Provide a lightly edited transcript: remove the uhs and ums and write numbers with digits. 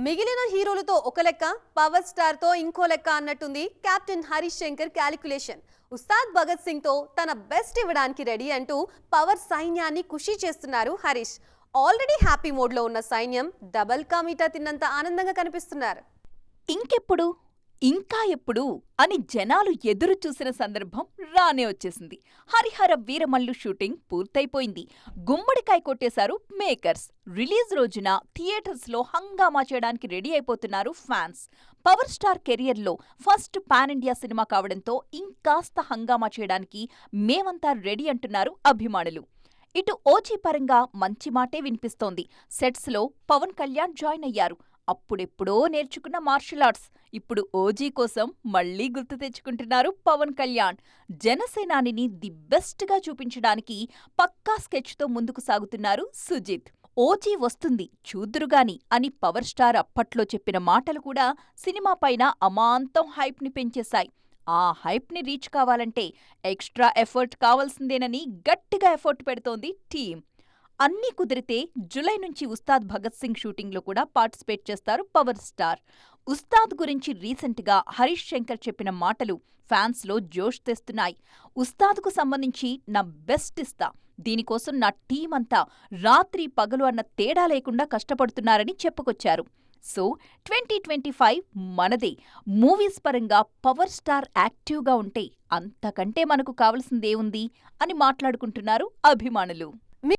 మిగిలిన హీరోలతో ఒక లెక్క, పవర్ స్టార్ తో ఇంకో లెక్క అన్నట్టుంది కెప్టెన్ హరీష్ శంకర్ క్యాలిక్యులేషన్. ఉస్తాద్ భగత్ సింగ్ తో తన బెస్ట్ ఇవ్వడానికి రెడీ అంటూ పవర్ సైన్యాన్ని ఖుషి చేస్తున్నారు హరీష్. ఆల్రెడీ హ్యాపీ మోడ్ లో ఉన్న సైన్యం డబల్ కా మీఠా తిన్నంత ఆనందంగా కనిపిస్తున్నారు. ఇంకెప్పుడు ఇంకా ఎప్పుడు అని జనాలు ఎదురు చూసిన సందర్భం రానే వచ్చేసింది. హరిహర వీరమల్లు షూటింగ్ పూర్తయిపోయింది. గుమ్మడికాయ కొట్టేశారు మేకర్స్. రిలీజ్ రోజున థియేటర్స్లో హంగామా చేయడానికి రెడీ అయిపోతున్నారు ఫ్యాన్స్. పవర్ స్టార్ కెరియర్లో ఫస్ట్ పాన్ ఇండియా సినిమా కావడంతో ఇంకాస్త హంగామా చేయడానికి మేమంతా రెడీ అంటున్నారు అభిమానులు. ఇటు ఓజీ పరంగా మంచి మాటే వినిపిస్తోంది. సెట్స్లో పవన్ కళ్యాణ్ జాయిన్ అయ్యారు. అప్పుడెప్పుడో నేర్చుకున్న మార్షల్ ఆర్ట్స్ ఇప్పుడు ఓజీ కోసం మళ్లీ గుర్తు తెచ్చుకుంటున్నారు పవన్ కళ్యాణ్. జనసేనానిని ది బెస్ట్గా చూపించడానికి పక్కా స్కెచ్తో ముందుకు సాగుతున్నారు సుజిత్. ఓజీ వస్తుంది చూద్దురుగాని అని పవర్ స్టార్ అప్పట్లో చెప్పిన మాటలు కూడా సినిమాపైన అమాంతం హైప్ని పెంచేశాయి. ఆ హైప్ని రీచ్ కావాలంటే ఎక్స్ట్రా ఎఫర్ట్ కావాల్సిందేనని గట్టిగా ఎఫర్ట్ పెడుతోంది టీం. అన్నీ కుదిరితే జులై నుంచి ఉస్తాద్ భగత్ సింగ్ షూటింగ్లో కూడా పార్టిసిపేట్ చేస్తారు పవర్ స్టార్. ఉస్తాద్ గురించి రీసెంట్గా హరీష్ శంకర్ చెప్పిన మాటలు ఫ్యాన్స్లో జోష్ తెస్తున్నాయి. ఉస్తాద్కు సంబంధించి నా బెస్ట్ ఇస్తా, దీనికోసం నా టీం అంతా రాత్రి పగలు అన్న తేడా లేకుండా కష్టపడుతున్నారని చెప్పుకొచ్చారు. సో 2025 మనదే. మూవీస్ పరంగా పవర్ స్టార్ యాక్టివ్గా ఉంటే అంతకంటే మనకు కావలసిందేముంది అని మాట్లాడుకుంటున్నారు అభిమానులు.